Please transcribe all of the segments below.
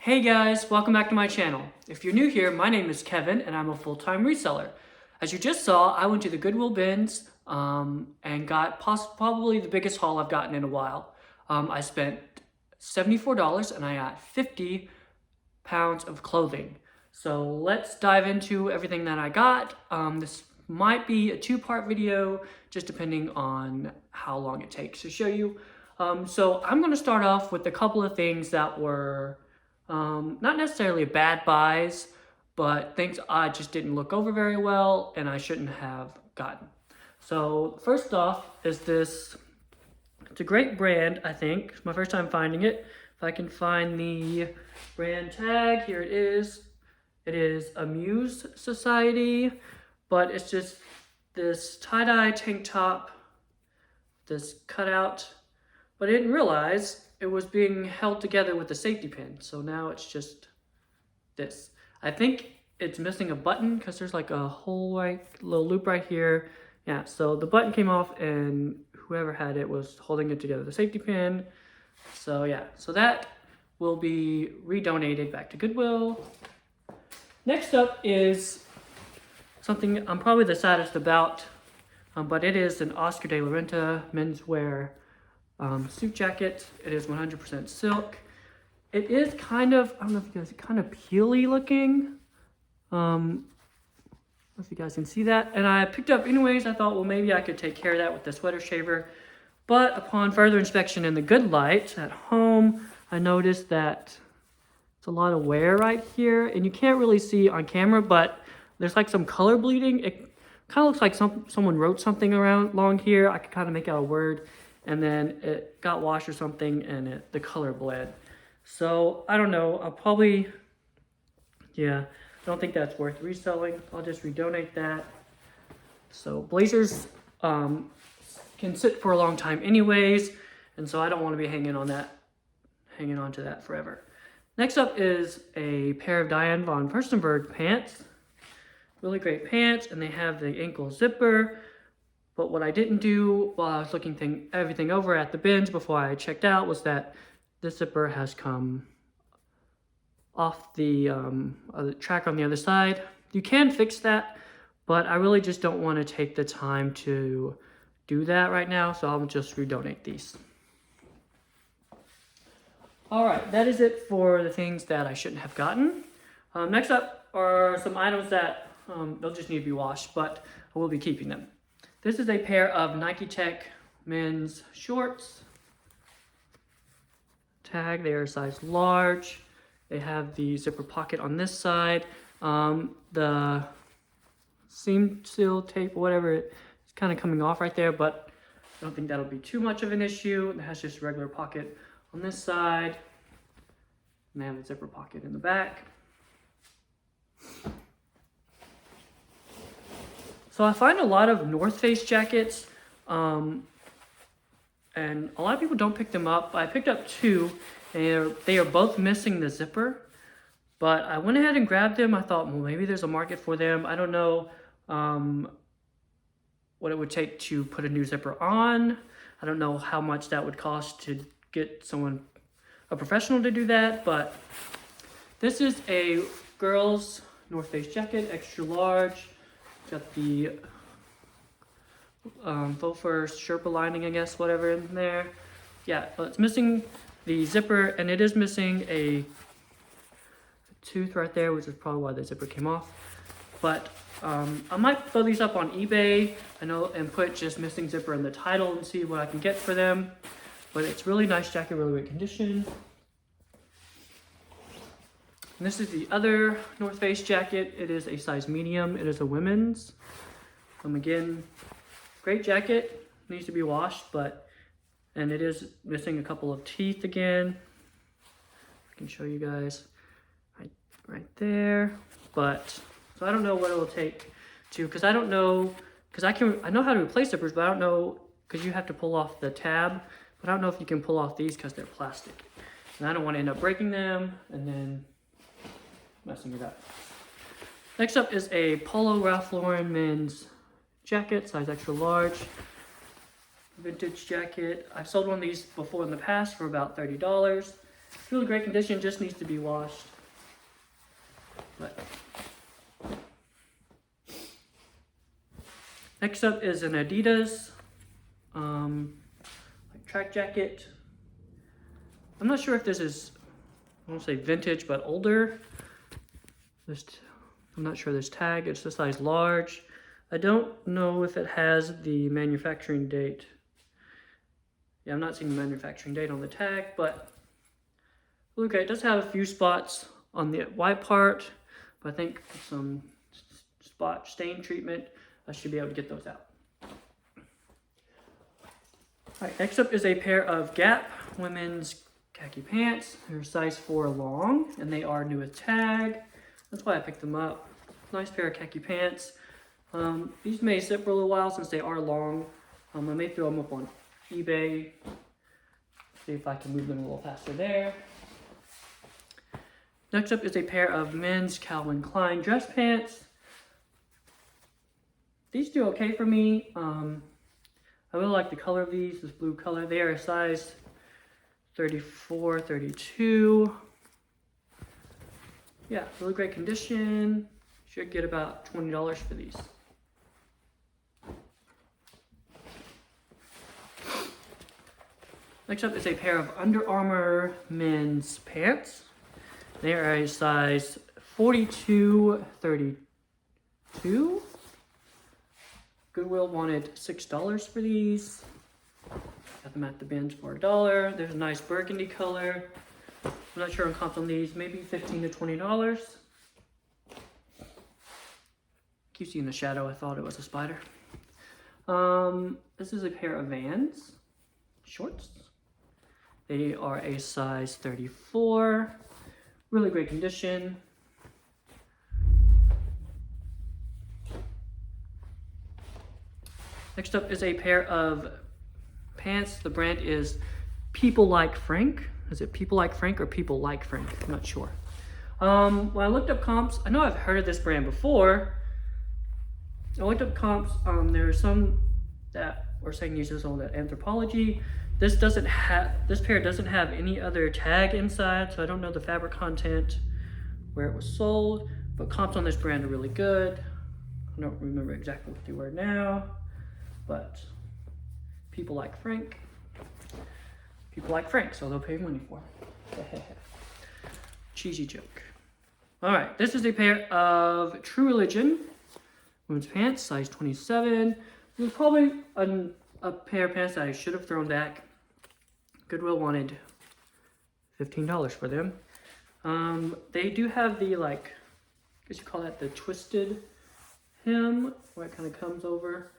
Hey guys, welcome back to my channel. If you're new here, my name is Kevin and I'm a full-time reseller. As you just saw, I went to the Goodwill bins and got probably the biggest haul I've gotten in a while. I spent $74 and I got 50 pounds of clothing. So let's dive into everything that I got. This might be a two-part video, just depending on how long it takes to show you. So I'm gonna start off with a couple of things that were not necessarily bad buys, but things I just didn't look over very well and I shouldn't have gotten. So first off is this. It's a great brand, I think. It's my first time finding it. If I can find the brand tag, here it is. It is a Muse Society, but it's just this tie-dye tank top, this cutout, but I didn't realize it was being held together with a safety pin. So now it's just this. I think it's missing a button because there's like a whole little loop right here. Yeah, so the button came off and whoever had it was holding it together, the safety pin. So yeah, so that will be redonated back to Goodwill. Next up is something I'm probably the saddest about, but it is an Oscar de la Renta menswear suit jacket. It is 100% silk. It is kind of, I don't know if you guys, kind of peely looking. I don't know if you guys can see that. And I picked up anyways. I thought, well, maybe I could take care of that with the sweater shaver. But upon further inspection in the good light at home, I noticed that it's a lot of wear right here. And you can't really see on camera, but there's like some color bleeding. It kind of looks like someone wrote something along here. I could kind of make out a word. And then it got washed or something and the color bled. So I don't know, I'll probably, yeah, I don't think that's worth reselling. I'll just redonate that. So blazers can sit for a long time anyways, and so I don't want to be hanging on to that forever. Next up is a pair of Diane von Furstenberg pants. Really great pants, and they have the ankle zipper. But what I didn't do while I was looking everything over at the bins before I checked out was that this zipper has come off the track on the other side. You can fix that, but I really just don't want to take the time to do that right now, so I'll just redonate these. All right, that is it for the things that I shouldn't have gotten. Next up are some items that they'll just need to be washed, but I will be keeping them. This is a pair of Nike Tech men's shorts. Tag, they are size large. They have the zipper pocket on this side. The seam seal tape, whatever, it's kind of coming off right there, but I don't think that'll be too much of an issue. It has just a regular pocket on this side. And they have a zipper pocket in the back. So I find a lot of North Face jackets, and a lot of people don't pick them up. I picked up two, and they are both missing the zipper, but I went ahead and grabbed them. I thought, well, maybe there's a market for them. I don't know what it would take to put a new zipper on. I don't know how much that would cost to get a professional to do that, but this is a girl's North Face jacket, extra large. Got the faux fur Sherpa lining, I guess, whatever in there. Yeah, but it's missing the zipper, and it is missing a tooth right there, which is probably why the zipper came off. But I might throw these up on eBay, and put just missing zipper in the title and see what I can get for them. But it's really nice jacket, really great condition. And this is the other North Face jacket. It is a size medium. It is a women's. Again, great jacket. Needs to be washed, and it is missing a couple of teeth again. I can show you guys right there. But so I don't know what it will take because I don't know, I know how to replace zippers, but I don't know, because you have to pull off the tab. But I don't know if you can pull off these because they're plastic, and I don't want to end up breaking them and then messing it up. Next up is a Polo Ralph Lauren men's jacket, size extra large. Vintage jacket. I've sold one of these before in the past for about $30. Really great condition, just needs to be washed. But next up is an Adidas like track jacket. I'm not sure if this is, I won't say vintage, but older. I'm not sure this tag, it's the size large. I don't know if it has the manufacturing date. Yeah, I'm not seeing the manufacturing date on the tag, but okay, it does have a few spots on the white part, but I think some spot stain treatment, I should be able to get those out. All right, next up is a pair of Gap women's khaki pants. They're size 4 long, and they are new with tag. That's why I picked them up. Nice pair of khaki pants. These may sit for a little while since they are long. I may throw them up on eBay. See if I can move them a little faster there. Next up is a pair of men's Calvin Klein dress pants. These do okay for me. I really like the color of these, this blue color. They are a size 34, 32. Yeah, really great condition. Should get about $20 for these. Next up is a pair of Under Armour men's pants. They are a size 42, 32. Goodwill wanted $6 for these. Got them at the bins for $1. There's a nice burgundy color. I'm not sure on comps on these, maybe $15 to $20. Keep seeing the shadow, I thought it was a spider. This is a pair of Vans shorts. They are a size 34. Really great condition. Next up is a pair of pants. The brand is People Like Frank. Is it People Like Frank or People Like Frank? I'm not sure. When I looked up comps, I know I've heard of this brand before. I looked up comps. There are some that were saying use this on at Anthropology. This pair doesn't have any other tag inside, so I don't know the fabric content, where it was sold, but comps on this brand are really good. I don't remember exactly what they were now, but People Like Frank. People like Frank, so they'll pay money for it. Cheesy joke. All right, this is a pair of True Religion women's pants, size 27. It was probably a pair of pants that I should have thrown back. Goodwill wanted $15 for them. They do have the, like, I guess you call that the twisted hem, where it kind of comes over.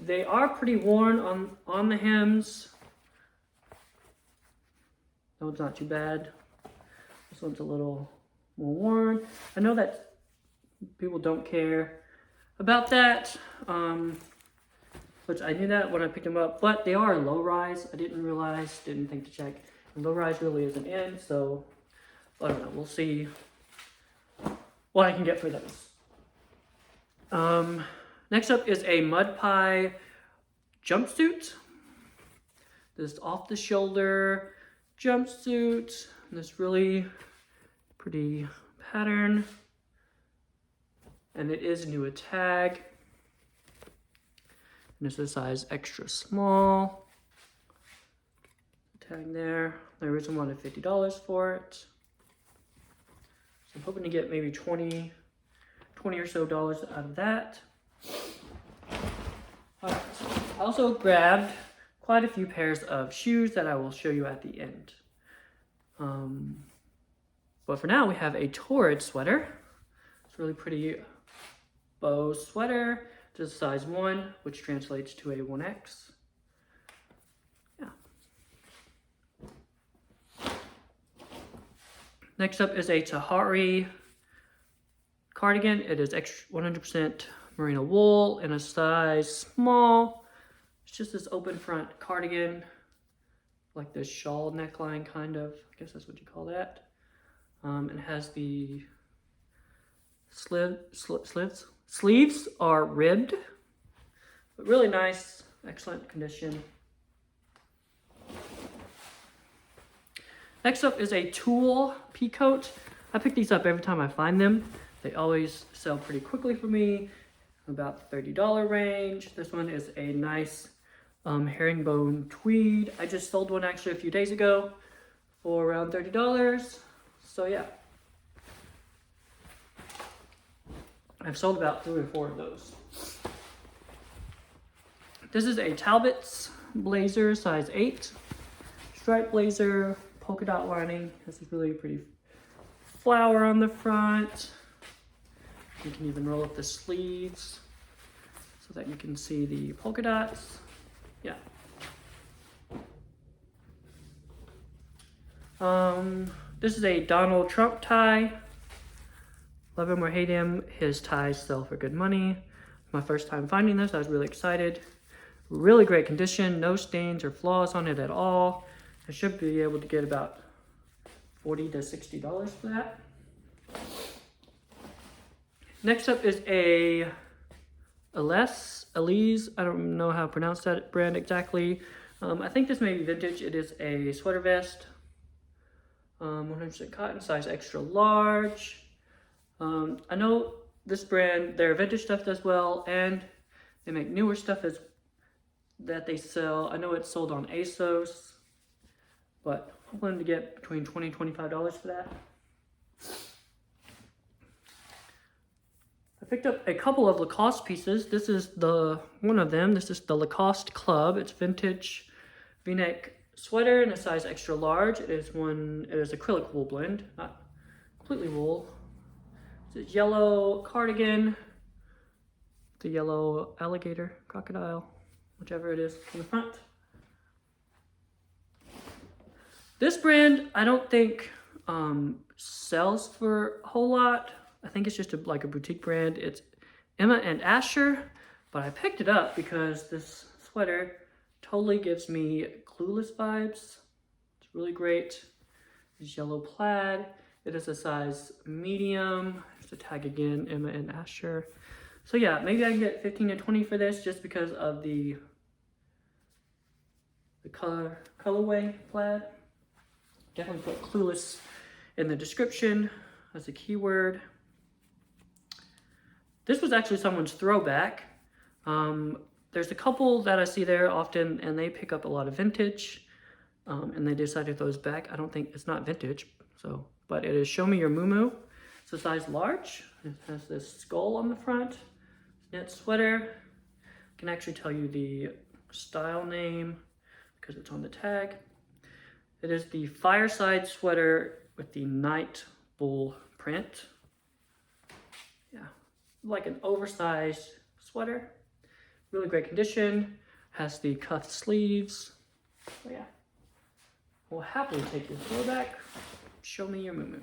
They are pretty worn on the hems. That one's not too bad. This one's a little more worn. I know that people don't care about that. Which I knew that when I picked them up, but they are low rise. I didn't realize, didn't think to check. And low rise really isn't in, so I don't know. We'll see what I can get for those. Next up is a Mud Pie jumpsuit. This off the shoulder jumpsuit. This really pretty pattern. And it is new with tag. And this is size extra small. Tag there. The original wanted $50 for it. So I'm hoping to get maybe 20 or so dollars out of that. Alright, I also grabbed quite a few pairs of shoes that I will show you at the end. But for now, we have a Torrid sweater. It's a really pretty bow sweater. Just size 1, which translates to a 1X. Yeah. Next up is a Tahari cardigan. It is 100% merino wool in a size small. It's just this open front cardigan, like this shawl neckline kind of. I guess that's what you call that. It has the sleeves are ribbed, but really nice, excellent condition. Next up is a tulle pea coat. I pick these up every time I find them. They always sell pretty quickly for me, about the $30 range. This one is a nice herringbone tweed. I just sold one actually a few days ago for around $30. So yeah. I've sold about 3 or 4 of those. This is a Talbot's blazer, size 8. Striped blazer, polka dot lining. Has this really pretty flower on the front. You can even roll up the sleeves so that you can see the polka dots. Yeah. This is a Donald Trump tie. Love him or hate him, his ties sell for good money. My first time finding this, I was really excited. Really great condition, no stains or flaws on it at all. I should be able to get about $40 to $60 for that. Next up is a Elise, I don't know how to pronounce that brand exactly. I think this may be vintage. It is a sweater vest. 100% cotton, size extra large. I know this brand, their vintage stuff does well, and they make newer stuff that they sell. I know it's sold on ASOS, but I'm hoping to get between $20 and $25 for that. I picked up a couple of Lacoste pieces. This is one of them. This is the Lacoste Club. It's vintage V-neck sweater in a size extra large. It is acrylic wool blend, not completely wool. It's a yellow cardigan, the yellow alligator, crocodile, whichever it is on the front. This brand, I don't think sells for a whole lot. I think it's just like a boutique brand. It's Emma and Asher, but I picked it up because this sweater totally gives me Clueless vibes. It's really great. It's yellow plaid. It is a size medium. There's a tag again, Emma and Asher. So yeah, maybe I can get 15 to 20 for this just because of the colorway plaid. Definitely put Clueless in the description as a keyword. This was actually someone's throwback. There's a couple that I see there often, and they pick up a lot of vintage, and they decided to throw those back. I don't think it's not vintage, but it is Show Me Your Moo. It's a size large. It has this skull on the front. Knit sweater. I can actually tell you the style name because it's on the tag. It is the Fireside sweater with the Night Bull print. Yeah, like an oversized sweater. Really great condition. Has the cuff sleeves. So yeah, we'll happily take your throwback. Show me your moo.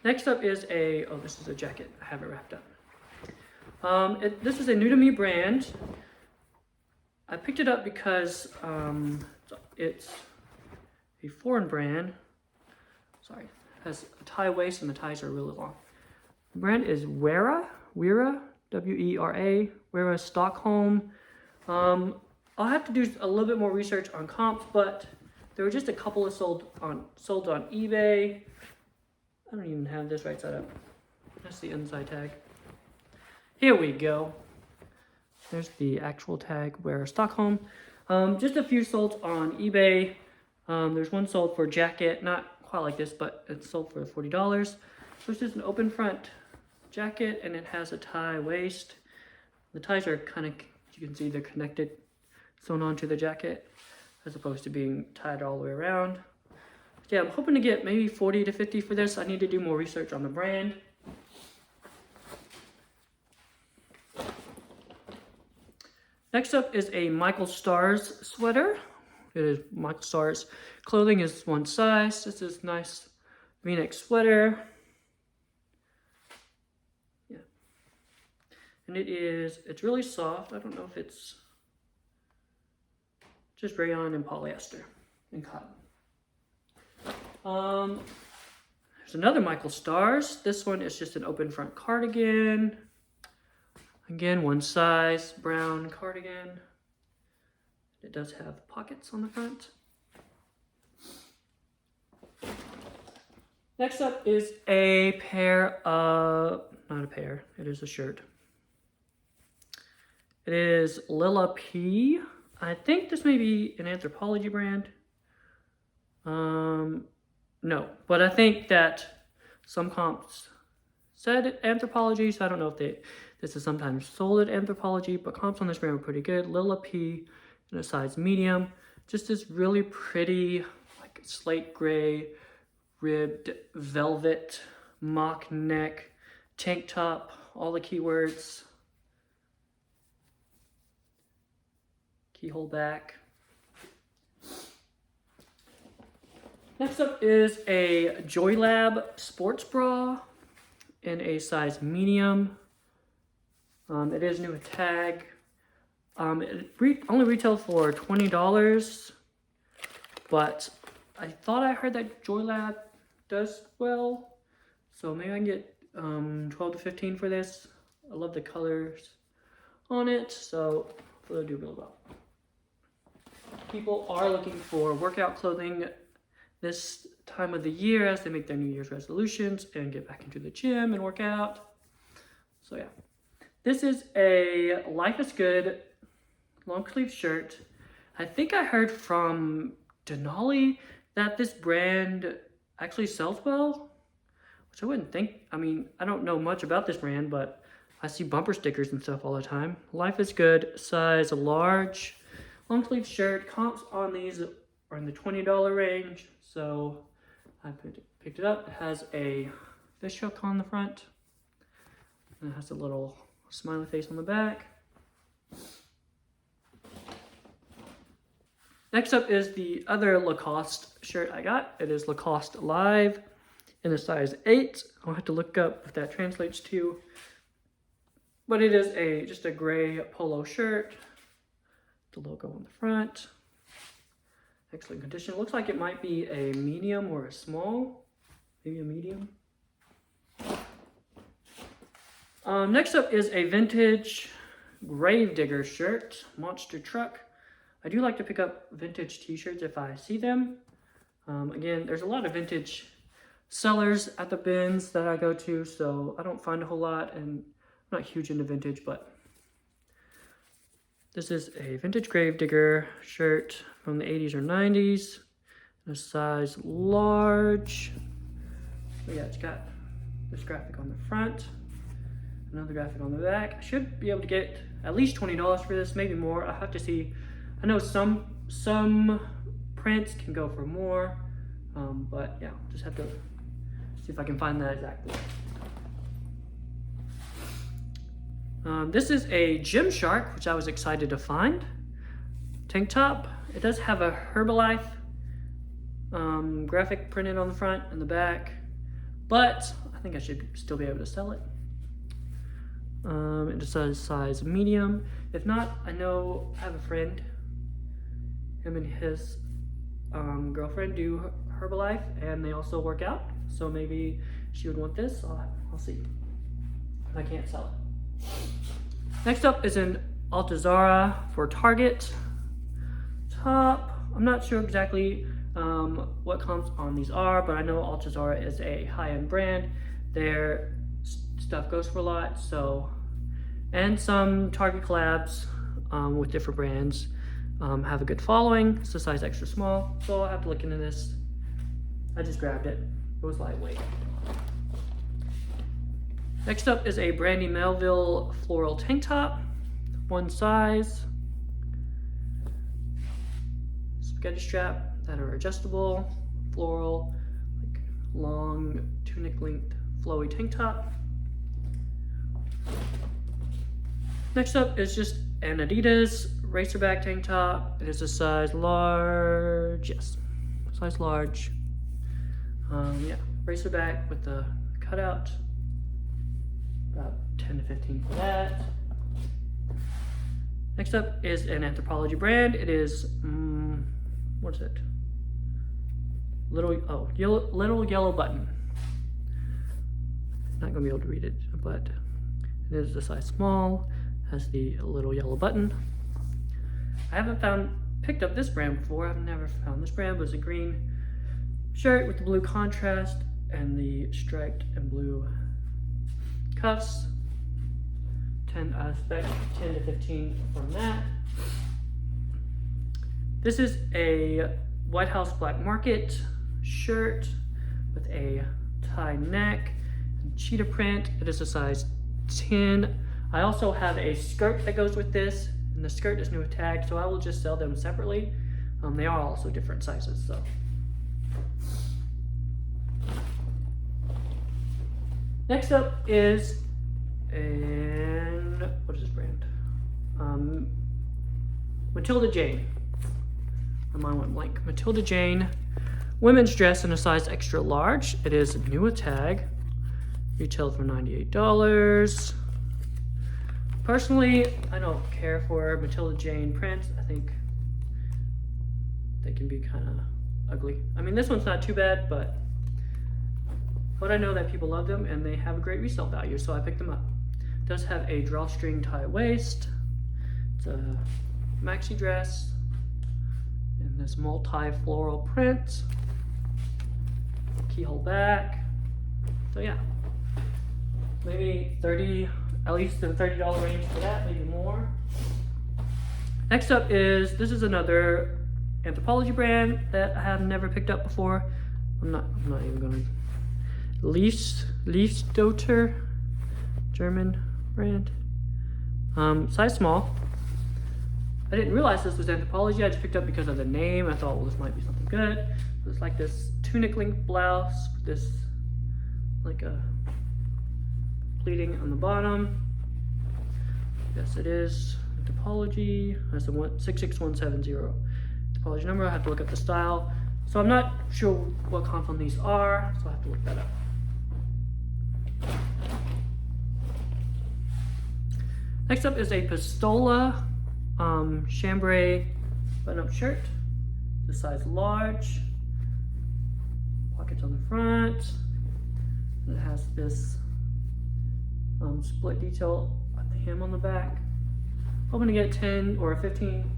Next up is this is a jacket. I have it wrapped up. This is a new to me brand. I picked it up because it's a foreign brand. Sorry, it has a tie waist and the ties are really long. The brand is Wera, W-E-R-A, Wera Stockholm. I'll have to do a little bit more research on comps, but there were just a couple of sold on eBay. I don't even have this right side up. That's the inside tag. Here we go. There's the actual tag, Wera Stockholm. Just a few sold on eBay. There's one sold for a jacket, not quite like this, but it's sold for $40. So it's just an open front jacket, and it has a tie waist. The ties are kind of, you can see they're connected, sewn onto the jacket, as opposed to being tied all the way around. Yeah, I'm hoping to get maybe 40 to 50 for this. I need to do more research on the brand. Next up is a Michael Stars sweater. It is Michael Stars clothing is one size. This is nice V-neck sweater. Yeah. And it's really soft. I don't know if it's just rayon and polyester and cotton. There's another Michael Stars. This one is just an open front cardigan. Again, one size, brown cardigan. It does have pockets on the front. Next up is a pair of, not a pair, it is a shirt. It is Lilla P. I think this may be an Anthropologie brand. No, but I think that some comps said Anthropologie, so I don't know if this is sometimes sold at Anthropologie, but comps on this brand were pretty good. Lilla P in a size medium. Just this really pretty, like slate gray, ribbed velvet mock neck tank top, all the keywords. Keyhole back. Next up is a JoyLab sports bra in a size medium. It is new with tag. It only retailed for $20, but I thought I heard that JoyLab does well, so maybe I can get 12 to 15 for this. I love the colors on it, so hopefully I'll do real well. People are looking for workout clothing this time of the year as they make their New Year's resolutions and get back into the gym and work out. So yeah, this is a Life is Good long sleeve shirt. I think I heard from Denali that this brand actually sells well, which I wouldn't think. I mean, I don't know much about this brand, but I see bumper stickers and stuff all the time. Life is Good, size large, long sleeve shirt. Comps on these are in the $20 range, so I picked it up. It has a fish hook on the front, and it has a little smiley face on the back. Next up is the other Lacoste shirt I got. It is Lacoste Live in a size 8. I'll have to look up what that translates to. But it is just a gray polo shirt. The logo on the front. Excellent condition. Looks like it might be a medium or a small. Maybe a medium. Next up is a vintage Gravedigger shirt. Monster truck. I do like to pick up vintage t-shirts if I see them. Again, there's a lot of vintage sellers at the bins that I go to, so I don't find a whole lot, and I'm not huge into vintage, but this is a vintage Gravedigger shirt from the 80s or 90s, in a size large. So yeah, it's got this graphic on the front, another graphic on the back. I should be able to get at least $20 for this, maybe more. I have to see. I know some prints can go for more, but yeah, just have to see if I can find that exactly. This is a Gymshark, which I was excited to find. Tank top. It does have a Herbalife graphic printed on the front and the back, but I think I should still be able to sell it. It just says size medium. If not, I have a friend. Him and his girlfriend do Herbalife, and they also work out. So maybe she would want this. I'll see. I can't sell it. Next up is an Altazara for Target top. I'm not sure exactly what comps on these are, but I know Altazara is a high-end brand. Their stuff goes for a lot. So, and some Target collabs with different brands. Have a good following. It's a size extra small, so I'll have to look into this. I just grabbed it. It was lightweight. Next up is a Brandy Melville floral tank top, one size. Spaghetti strap that are adjustable, floral, like long tunic length flowy tank top. Next up is just an Adidas racerback tank top. It is a size large, yes, size large. Yeah, racerback with the cutout. About 10 to 15 for that. Next up is an Anthropologie brand. It is, what is it? Little yellow button. Not gonna be able to read it, but it is a size small. Has the little yellow button. I haven't picked up this brand before. I've never found this brand, but it's a green shirt with the blue contrast and the striped and blue cuffs. 10, I expect 10 to 15 from that. This is a White House Black Market shirt with a tie neck and cheetah print. It is a size 10. I also have a skirt that goes with this, and the skirt is new with tag, so I will just sell them separately. They are also different sizes, so. Next up is what is this brand? Matilda Jane. My mind went blank. Matilda Jane women's dress in a size extra large. It is new with tag. Retailed for $98. Personally, I don't care for Matilda Jane prints. I think they can be kind of ugly. I mean, this one's not too bad, but I know that people love them and they have a great resale value, so I picked them up. It does have a drawstring tie waist. It's a maxi dress in this multi-floral print. Keyhole back. So yeah, maybe 30, at least the $30 range for that, maybe more. Next up is, this is another Anthropologie brand that I have never picked up before. I'm not even gonna. Leafstoter, German brand. Size small. I didn't realize this was Anthropologie. I just picked up because of the name. I thought, well, this might be something good. It's like this tunic length blouse with this like a pleating on the bottom. Yes, it is Anthropologie. That's the 66170 Anthropologie number. I have to look up the style. So I'm not sure what confirm these are, so I have to look that up. Next up is a Pistola chambray button-up shirt. The size large. Pockets on the front. And it has this split detail at the hem on the back. Hoping to get 10 or 15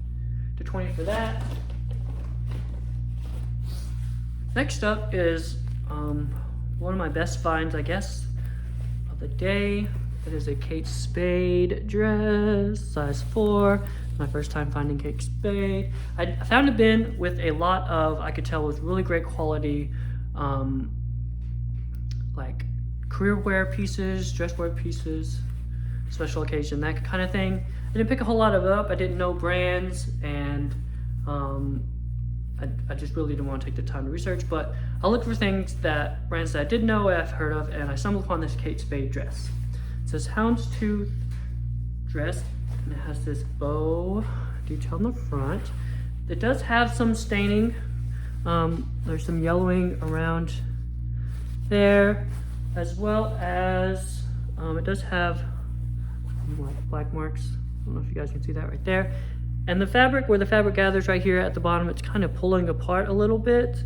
to 20 for that. Next up is one of my best finds, I guess, of the day. It is a Kate Spade dress, size 4. My first time finding Kate Spade. I found a bin with a lot of, I could tell was really great quality, like career wear pieces, dress wear pieces, special occasion, that kind of thing. I didn't pick a whole lot of it up. I didn't know brands, and I just really didn't want to take the time to research, but I looked for things that brands that I did know I've heard of, and I stumbled upon this Kate Spade dress. It says houndstooth dress, and it has this bow detail on the front. It does have some staining. There's some yellowing around there, as well as it does have black marks. I don't know if you guys can see that right there. And the fabric, where the fabric gathers right here at the bottom, it's kind of pulling apart a little bit.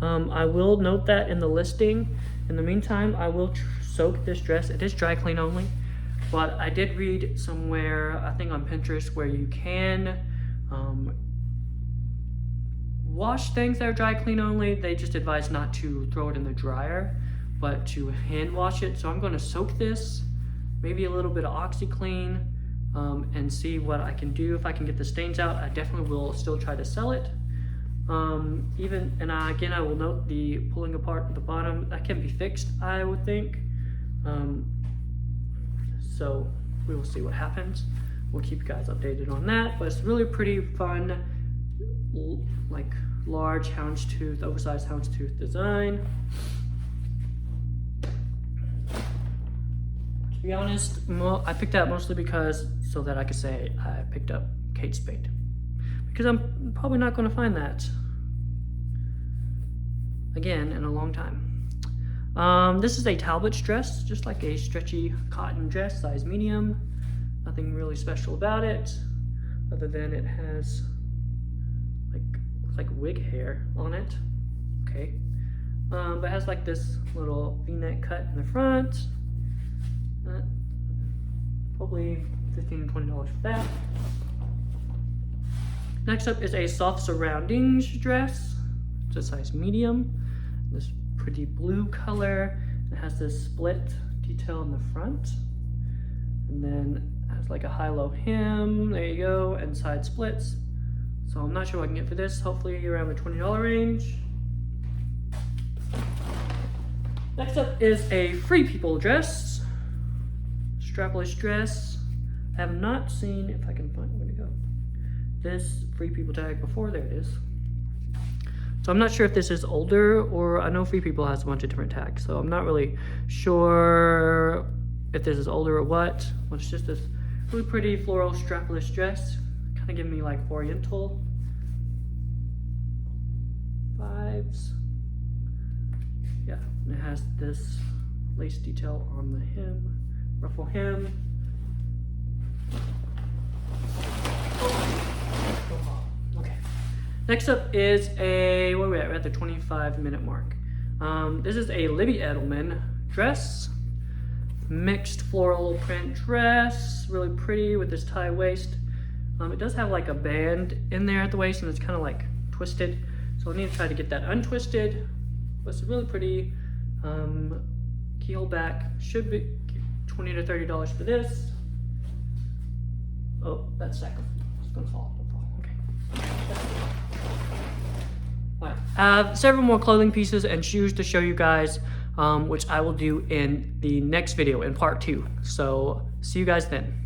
I will note that in the listing. In the meantime, I will soak this dress. It is dry clean only, but I did read somewhere, I think on Pinterest, where you can wash things that are dry clean only. They just advise not to throw it in the dryer, but to hand wash it. So I'm going to soak this, maybe a little bit of OxyClean, and see what I can do. If I can get the stains out, I definitely will still try to sell it. Again, I will note the pulling apart at the bottom. That can be fixed, I would think. So we will see what happens. We'll keep you guys updated on that. But it's really pretty fun, like large houndstooth, oversized houndstooth design. To be honest, I picked that mostly because so that I could say I picked up Kate Spade, because I'm probably not going to find that again in a long time. This is a Talbot's dress, just like a stretchy cotton dress, size medium. Nothing really special about it, other than it has like wig hair on it. Okay, but it has like this little V-neck cut in the front. Probably $15 to $20 for that. Next up is a soft surroundings dress. It's a size medium. This pretty blue color. It has this split detail in the front. And then it has like a high-low hem, there you go, and side splits. So I'm not sure what I can get for this, hopefully around the $20 range. Next up is a Free People dress, strapless dress. I have not seen, if I can find where to go, this Free People tag before. There it is. So I'm not sure if this is older, or I know Free People has a bunch of different tags, so I'm not really sure if this is older or what. Well, it's just this really pretty floral strapless dress, kind of giving me like oriental vibes. Yeah, and it has this lace detail on the hem, ruffle hem. Okay. Next up is a, where are we at? We're at the 25-minute mark. This is a Libby Edelman dress, mixed floral print dress, really pretty with this tie waist. It does have like a band in there at the waist, and it's kind of like twisted. So I need to try to get that untwisted. But it's really pretty. Keyhole back, should be $20 to $30 for this. Oh, that's second. It's gonna fall. Okay. Alright. I have several more clothing pieces and shoes to show you guys, which I will do in the next video in part 2. So see you guys then.